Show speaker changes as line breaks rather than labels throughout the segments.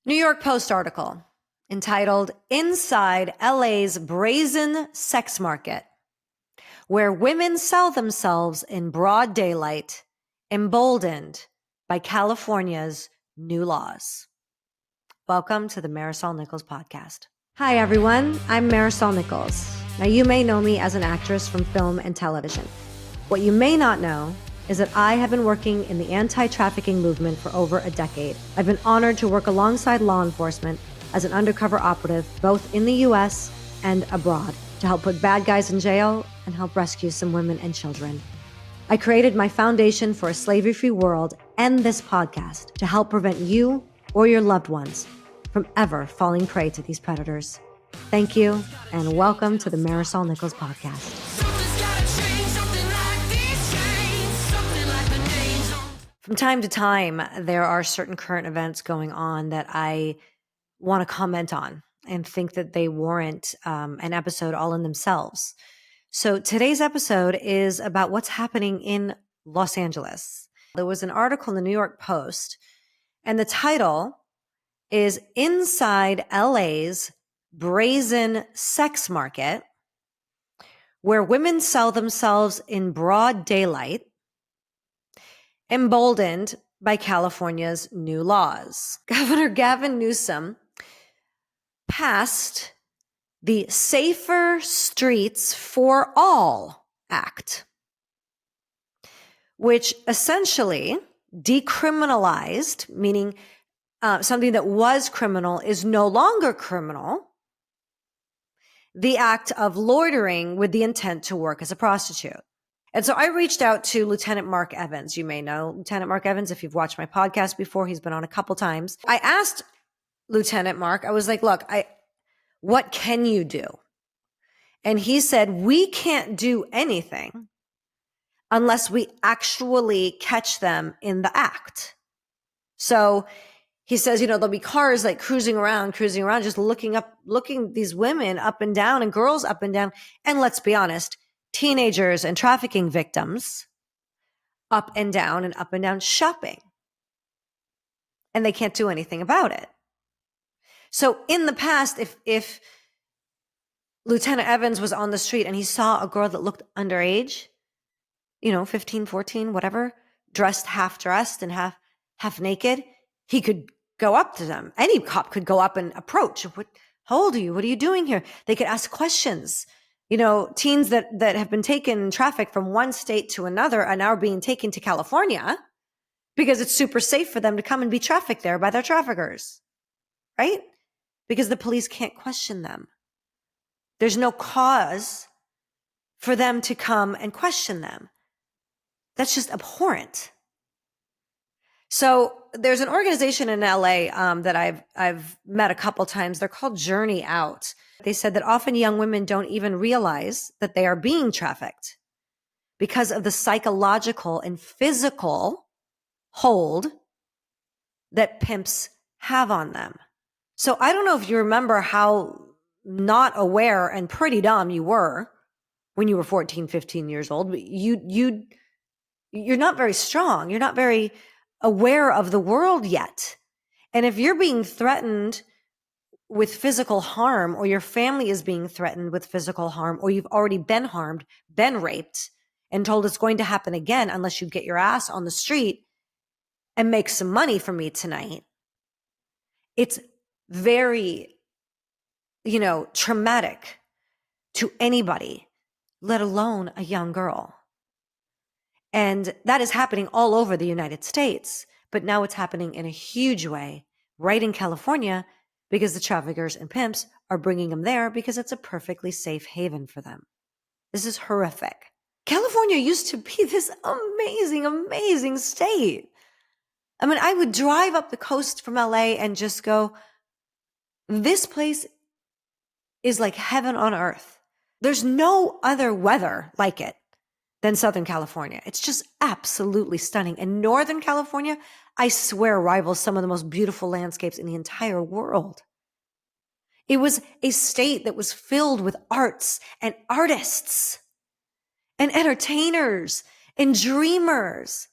New York Post article entitled Inside LA's Brazen Sex Market, where women sell themselves in broad daylight, emboldened by California's new laws. Welcome to the Marisol Nichols podcast. Hi, everyone. I'm Marisol Nichols. Now, you may know me as an actress from film and television. What you may not know is that I have been working in the anti-trafficking movement for over a decade. I've been honored to work alongside law enforcement as an undercover operative, both in the US and abroad, to help put bad guys in jail and help rescue some women and children. I created my Foundation for a Slavery-Free World and this podcast to help prevent you or your loved ones from ever falling prey to these predators. Thank you, and welcome to the Marisol Nichols podcast. From time to time, there are certain current events going on that I want to comment on and think that they warrant an episode all in themselves. So today's episode is about what's happening in Los Angeles. There was an article in the New York Post, and the title is Inside LA's Brazen Sex Market, where women sell themselves in broad daylight, emboldened by California's new laws. Governor Gavin Newsom passed the Safer Streets for All Act, which essentially decriminalized, meaning something that was criminal is no longer criminal, the act of loitering with the intent to work as a prostitute. And so I reached out to Lieutenant Mark Evans. You may know Lieutenant Mark Evans if you've watched my podcast before. He's been on a couple times. I asked Lieutenant Mark, I was like, look, what can you do? And he said, we can't do anything unless we actually catch them in the act. So he says, there'll be cars like cruising around, just looking these women up and down and girls up and down. And let's be honest, teenagers and trafficking victims up and down shopping. And they can't do anything about it. So in the past, if Lieutenant Evans was on the street and he saw a girl that looked underage, 15, 14, whatever, half dressed and half naked, he could go up to them. Any cop could go up and approach. How old are you? What are you doing here? They could ask questions. Teens that have been taken trafficked from one state to another are now being taken to California because it's super safe for them to come and be trafficked there by their traffickers, right? Because the police can't question them. There's no cause for them to come and question them. That's just abhorrent. So there's an organization in LA that I've met a couple times. They're called Journey Out. They said that often young women don't even realize that they are being trafficked because of the psychological and physical hold that pimps have on them. So I don't know if you remember how not aware and pretty dumb you were when you were 14, 15 years old. But you're not very strong. You're not very aware of the world yet. And if you're being threatened with physical harm, or your family is being threatened with physical harm, or you've already been harmed, been raped, and told it's going to happen again unless you get your ass on the street and make some money for me tonight, it's very, traumatic to anybody, let alone a young girl. And that is happening all over the United States, but now it's happening in a huge way right in California because the traffickers and pimps are bringing them there because it's a perfectly safe haven for them. This is horrific. California used to be this amazing, amazing state. I mean, I would drive up the coast from LA and just go, this place is like heaven on earth. There's no other weather like it than Southern California. It's just absolutely stunning. And Northern California, I swear, rivals some of the most beautiful landscapes in the entire world. It was a state that was filled with arts and artists and entertainers and dreamers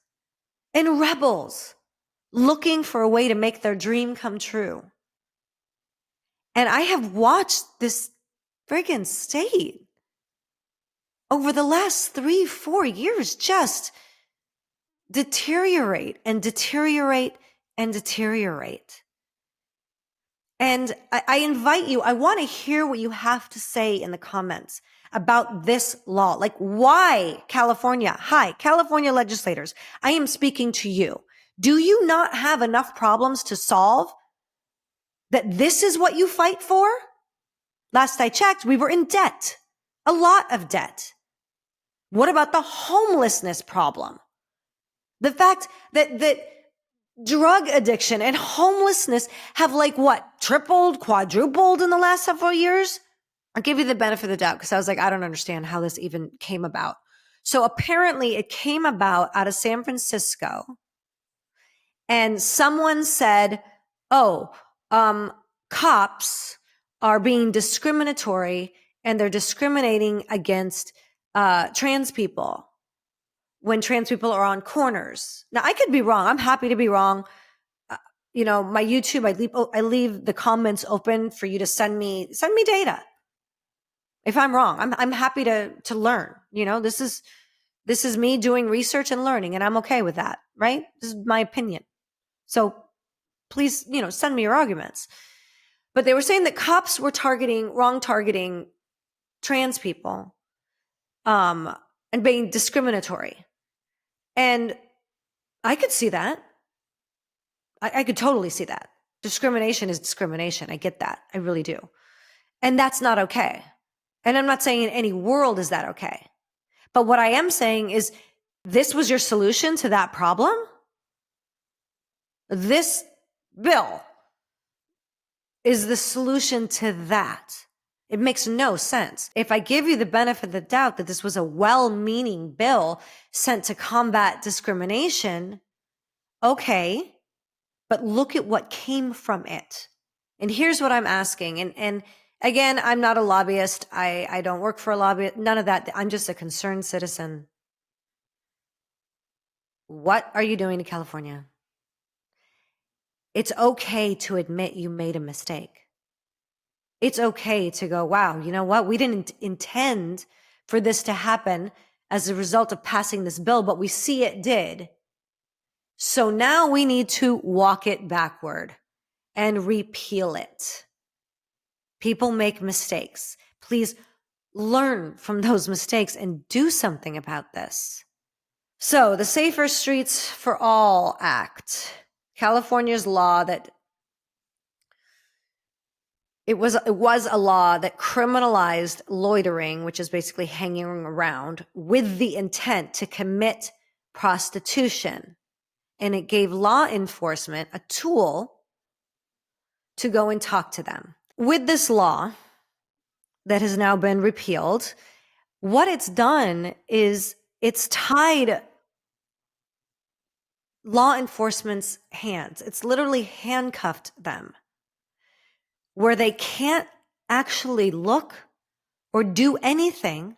and rebels looking for a way to make their dream come true. And I have watched this friggin' state over the last 3-4 years just deteriorate and deteriorate and deteriorate. And I invite you, I want to hear what you have to say in the comments about this law. Like, why California? Hi, California legislators, I am speaking to you. Do you not have enough problems to solve that this is what you fight for? Last I checked, we were in debt, a lot of debt. What about the homelessness problem? The fact that drug addiction and homelessness have tripled, quadrupled in the last several years? I'll give you the benefit of the doubt because I was like, I don't understand how this even came about. So apparently it came about out of San Francisco, and someone said, cops are being discriminatory and they're discriminating against trans people when trans people are on corners. Now, I could be wrong. I'm happy to be wrong. My YouTube, I leave the comments open for you to send me data. If I'm wrong, I'm happy to learn. This is me doing research and learning, and I'm okay with that, right? This is my opinion. So please, send me your arguments. But they were saying that cops were targeting trans people, and being discriminatory. And I could see that. I could totally see that. Discrimination is discrimination. I get that. I really do. And that's not okay. And I'm not saying in any world is that okay. But what I am saying is, this was your solution to that problem? This bill is the solution to that. It makes no sense. If I give you the benefit of the doubt that this was a well-meaning bill sent to combat discrimination, okay, but look at what came from it. And here's what I'm asking. And again, I'm not a lobbyist. I don't work for a lobbyist. None of that. I'm just a concerned citizen. What are you doing to California? It's okay to admit you made a mistake. It's okay to go, wow, you know what? We didn't intend for this to happen as a result of passing this bill, but we see it did. So now we need to walk it backward and repeal it. People make mistakes. Please learn from those mistakes and do something about this. So the Safer Streets for All Act, California's law that it was a law that criminalized loitering, which is basically hanging around with the intent to commit prostitution. And it gave law enforcement a tool to go and talk to them. With this law that has now been repealed, what it's done is it's tied law enforcement's hands. It's literally handcuffed them, where they can't actually look or do anything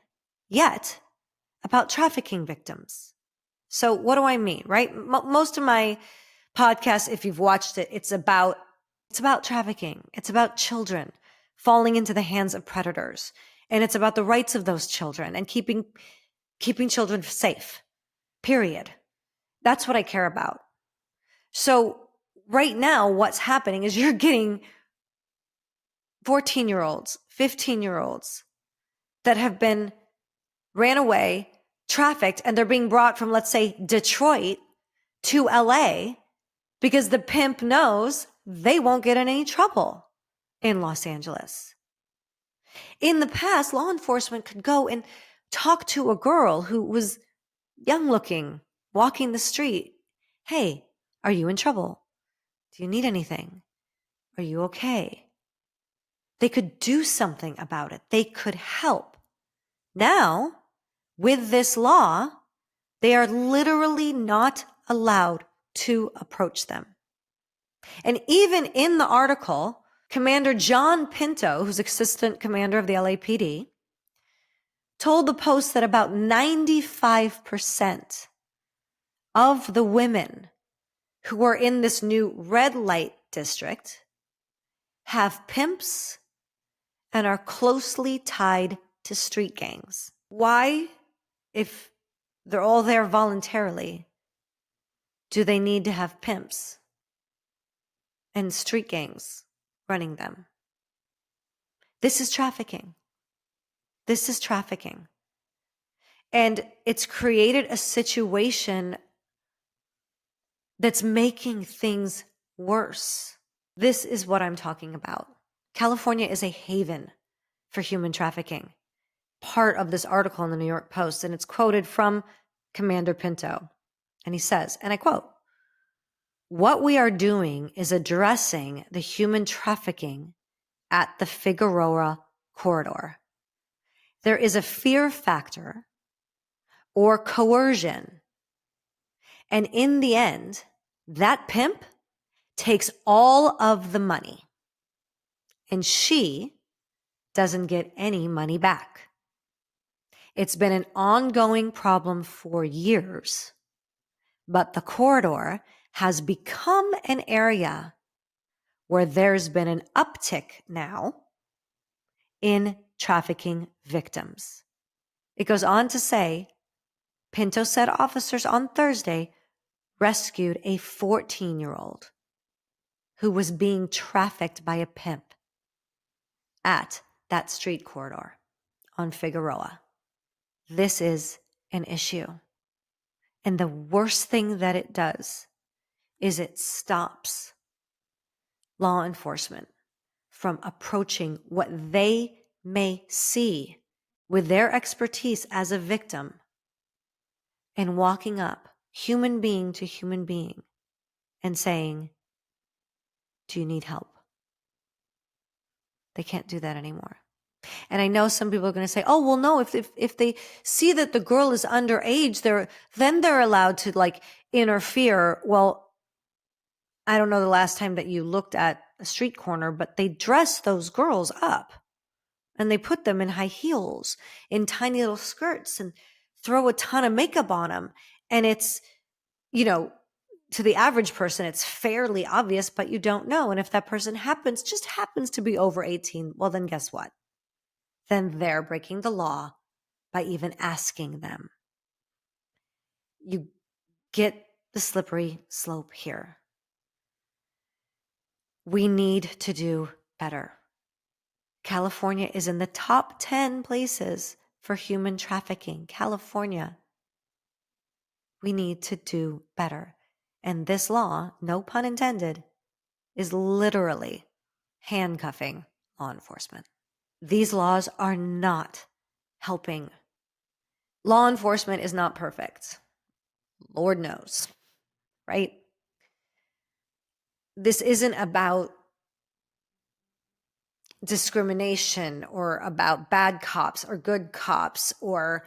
yet about trafficking victims. So what do I mean, right? Most of my podcasts, if you've watched it, it's about trafficking. It's about children falling into the hands of predators. And it's about the rights of those children and keeping children safe, period. That's what I care about. So right now, what's happening is you're getting 14-year-olds, 15-year-olds that have been ran away, trafficked, and they're being brought from, let's say, Detroit to LA because the pimp knows they won't get in any trouble in Los Angeles. In the past, law enforcement could go and talk to a girl who was young looking, walking the street. Hey, are you in trouble? Do you need anything? Are you okay? They could do something about it. They could help. Now, with this law, they are literally not allowed to approach them. And even in the article, Commander John Pinto, who's assistant commander of the LAPD, told the Post that about 95% of the women who are in this new red light district have pimps and are closely tied to street gangs. Why, if they're all there voluntarily, do they need to have pimps and street gangs running them? This is trafficking. This is trafficking. And it's created a situation that's making things worse. This is what I'm talking about. California is a haven for human trafficking. Part of this article in the New York Post, and it's quoted from Commander Pinto. And he says, and I quote, "What we are doing is addressing the human trafficking at the Figueroa corridor. There is a fear factor or coercion. And in the end, that pimp takes all of the money and she doesn't get any money back. It's been an ongoing problem for years, but the corridor has become an area where there's been an uptick now in trafficking victims." It goes on to say, Pinto said officers on Thursday rescued a 14-year-old who was being trafficked by a pimp at that street corridor on Figueroa. This is an issue. And the worst thing that it does is it stops law enforcement from approaching what they may see with their expertise as a victim and walking up human being to human being and saying, "Do you need help?" They can't do that anymore. And I know some people are going to say, "Oh, well, no, if they see that the girl is underage, then they're allowed to interfere." Well, I don't know the last time that you looked at a street corner, but they dress those girls up and they put them in high heels, in tiny little skirts, and throw a ton of makeup on them. And it's, to the average person, it's fairly obvious, but you don't know. And if that person just happens to be over 18, well, then guess what? Then they're breaking the law by even asking them. You get the slippery slope here. We need to do better. California is in the top 10 places for human trafficking. California. We need to do better. And this law, no pun intended, is literally handcuffing law enforcement. These laws are not helping. Law enforcement is not perfect. Lord knows, right? This isn't about discrimination or about bad cops or good cops or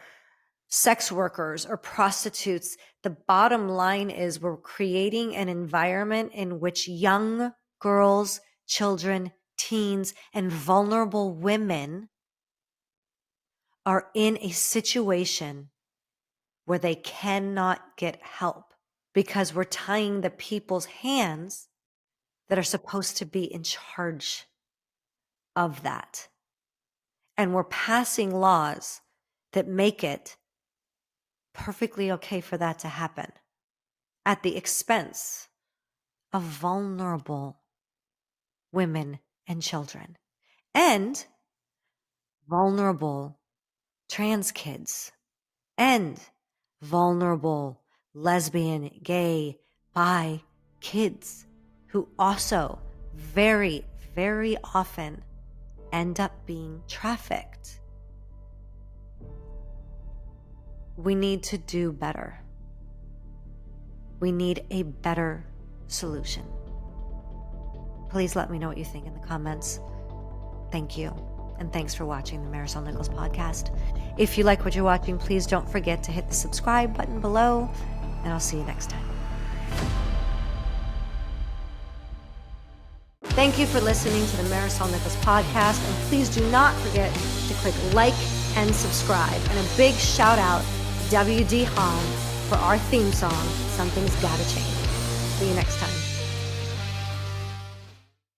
sex workers or prostitutes. The bottom line is we're creating an environment in which young girls, children, teens, and vulnerable women are in a situation where they cannot get help because we're tying the people's hands that are supposed to be in charge of that. And we're passing laws that make it perfectly okay for that to happen at the expense of vulnerable women and children and vulnerable trans kids and vulnerable lesbian, gay, bi kids who also very, very often end up being trafficked. We need to do better. We need a better solution. Please let me know what you think in the comments. Thank you. And thanks for watching the Marisol Nichols podcast. If you like what you're watching, please don't forget to hit the subscribe button below, and I'll see you next time. Thank you for listening to the Marisol Nichols podcast, and please do not forget to click like and subscribe. And a big shout out to WD Hahn for our theme song, Something's Gotta Change. See you next time.